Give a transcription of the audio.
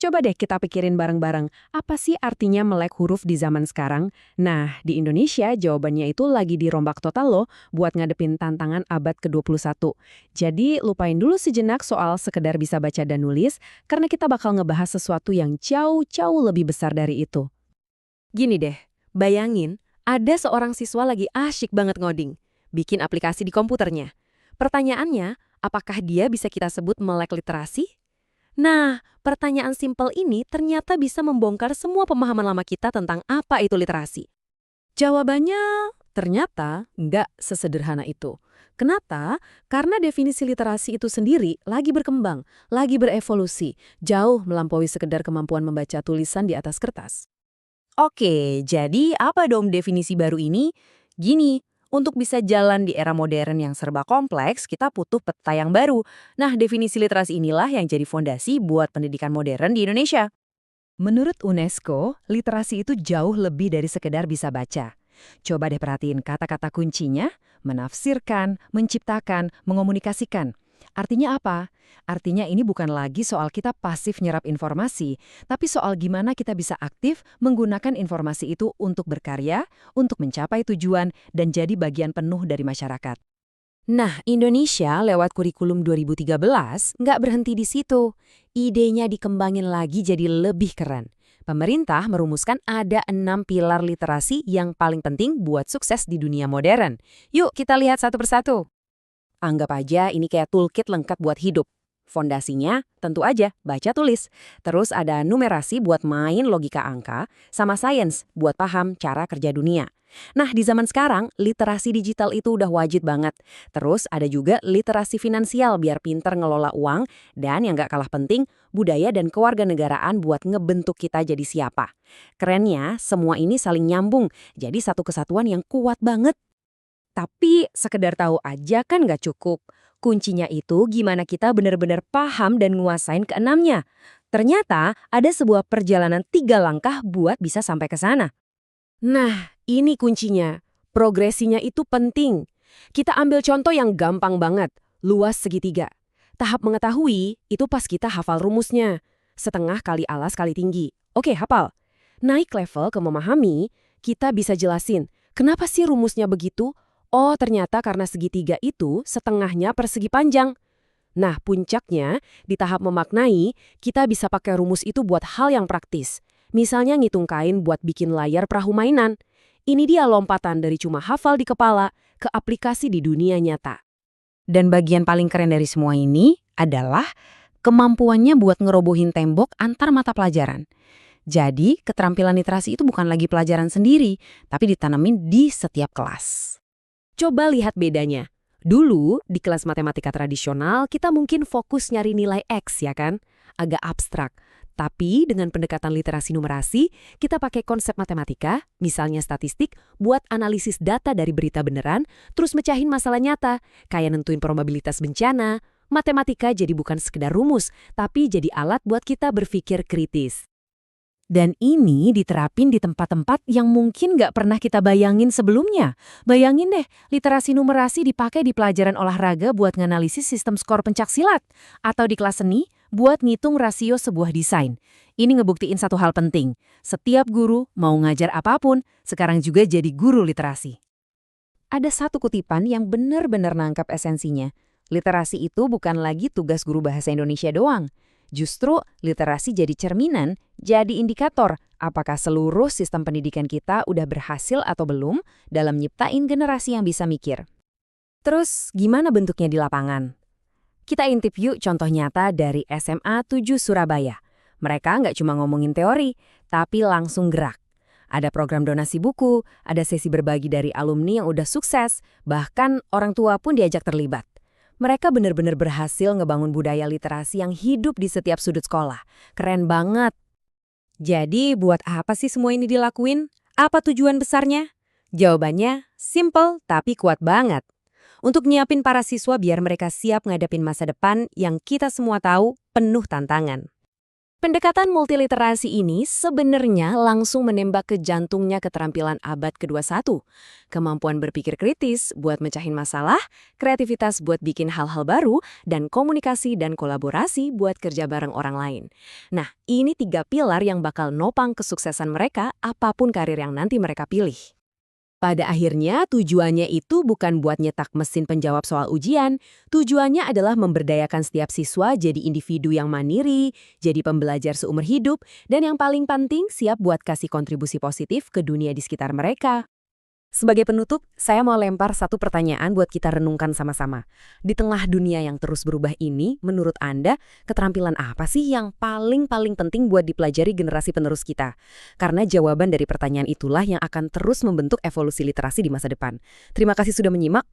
Coba deh kita pikirin bareng-bareng, apa sih artinya melek huruf di zaman sekarang? Nah, di Indonesia jawabannya itu lagi dirombak total loh buat ngadepin tantangan abad ke-21. Jadi, lupain dulu sejenak soal sekedar bisa baca dan nulis, karena kita bakal ngebahas sesuatu yang jauh-jauh lebih besar dari itu. Gini deh, bayangin ada seorang siswa lagi asyik banget ngoding, bikin aplikasi di komputernya. Pertanyaannya, apakah dia bisa kita sebut melek literasi? Nah, pertanyaan simpel ini ternyata bisa membongkar semua pemahaman lama kita tentang apa itu literasi. Jawabannya ternyata nggak sesederhana itu. Kenapa? Karena definisi literasi itu sendiri lagi berkembang, lagi berevolusi, jauh melampaui sekedar kemampuan membaca tulisan di atas kertas. Oke, jadi apa dong definisi baru ini? Gini, untuk bisa jalan di era modern yang serba kompleks, kita butuh peta yang baru. Nah, definisi literasi inilah yang jadi fondasi buat pendidikan modern di Indonesia. Menurut UNESCO, literasi itu jauh lebih dari sekedar bisa baca. Coba deh perhatiin kata-kata kuncinya, menafsirkan, menciptakan, mengomunikasikan. Artinya apa? Artinya ini bukan lagi soal kita pasif nyerap informasi, tapi soal gimana kita bisa aktif menggunakan informasi itu untuk berkarya, untuk mencapai tujuan, dan jadi bagian penuh dari masyarakat. Nah, Indonesia lewat kurikulum 2013 nggak berhenti di situ. Idenya dikembangin lagi jadi lebih keren. Pemerintah merumuskan ada 6 pilar literasi yang paling penting buat sukses di dunia modern. Yuk kita lihat satu persatu. Anggap aja ini kayak toolkit lengkap buat hidup. Fondasinya tentu aja baca tulis. Terus ada numerasi buat main logika angka, sama sains buat paham cara kerja dunia. Nah, di zaman sekarang, literasi digital itu udah wajib banget. Terus ada juga literasi finansial biar pinter ngelola uang, dan yang gak kalah penting, budaya dan kewarganegaraan buat ngebentuk kita jadi siapa. Kerennya, semua ini saling nyambung, jadi satu kesatuan yang kuat banget. Tapi sekedar tahu aja kan nggak cukup. Kuncinya itu gimana kita benar-benar paham dan nguasain keenamnya. Ternyata ada sebuah perjalanan 3 langkah buat bisa sampai ke sana. Nah, ini kuncinya. Progresinya itu penting. Kita ambil contoh yang gampang banget, luas segitiga. Tahap mengetahui itu pas kita hafal rumusnya. Setengah kali alas kali tinggi. Oke, hafal. Naik level ke memahami, kita bisa jelasin, kenapa sih rumusnya begitu? Oh, ternyata karena segitiga itu setengahnya persegi panjang. Nah, puncaknya, di tahap memaknai, kita bisa pakai rumus itu buat hal yang praktis. Misalnya ngitung kain buat bikin layar perahu mainan. Ini dia lompatan dari cuma hafal di kepala ke aplikasi di dunia nyata. Dan bagian paling keren dari semua ini adalah kemampuannya buat ngerobohin tembok antar mata pelajaran. Jadi, keterampilan literasi itu bukan lagi pelajaran sendiri, tapi ditanamin di setiap kelas. Coba lihat bedanya. Dulu, di kelas matematika tradisional, kita mungkin fokus nyari nilai X, ya kan? Agak abstrak. Tapi dengan pendekatan literasi numerasi, kita pakai konsep matematika, misalnya statistik, buat analisis data dari berita beneran, terus mecahin masalah nyata, kayak nentuin probabilitas bencana. Matematika jadi bukan sekedar rumus, tapi jadi alat buat kita berpikir kritis. Dan ini diterapin di tempat-tempat yang mungkin nggak pernah kita bayangin sebelumnya. Bayangin deh, literasi numerasi dipakai di pelajaran olahraga buat nganalisis sistem skor pencaksilat. Atau di kelas seni, buat ngitung rasio sebuah desain. Ini ngebuktiin satu hal penting. Setiap guru, mau ngajar apapun, sekarang juga jadi guru literasi. Ada satu kutipan yang benar-benar nangkap esensinya. Literasi itu bukan lagi tugas guru bahasa Indonesia doang. Justru literasi jadi cerminan, jadi indikator apakah seluruh sistem pendidikan kita udah berhasil atau belum dalam nyiptain generasi yang bisa mikir. Terus gimana bentuknya di lapangan? Kita intip yuk contoh nyata dari SMA 7 Surabaya. Mereka nggak cuma ngomongin teori, tapi langsung gerak. Ada program donasi buku, ada sesi berbagi dari alumni yang udah sukses, bahkan orang tua pun diajak terlibat. Mereka benar-benar berhasil ngebangun budaya literasi yang hidup di setiap sudut sekolah. Keren banget. Jadi, buat apa sih semua ini dilakuin? Apa tujuan besarnya? Jawabannya simple tapi kuat banget. Untuk nyiapin para siswa biar mereka siap ngadepin masa depan yang kita semua tahu penuh tantangan. Pendekatan multiliterasi ini sebenarnya langsung menembak ke jantungnya keterampilan abad ke-21. Kemampuan berpikir kritis buat mecahin masalah, kreativitas buat bikin hal-hal baru, dan komunikasi dan kolaborasi buat kerja bareng orang lain. Nah, ini 3 pilar yang bakal nopang kesuksesan mereka apapun karir yang nanti mereka pilih. Pada akhirnya, tujuannya itu bukan buat nyetak mesin penjawab soal ujian. Tujuannya adalah memberdayakan setiap siswa jadi individu yang mandiri, jadi pembelajar seumur hidup, dan yang paling penting siap buat kasih kontribusi positif ke dunia di sekitar mereka. Sebagai penutup, saya mau lempar satu pertanyaan buat kita renungkan sama-sama. Di tengah dunia yang terus berubah ini, menurut Anda, keterampilan apa sih yang paling penting buat dipelajari generasi penerus kita? Karena jawaban dari pertanyaan itulah yang akan terus membentuk evolusi literasi di masa depan. Terima kasih sudah menyimak.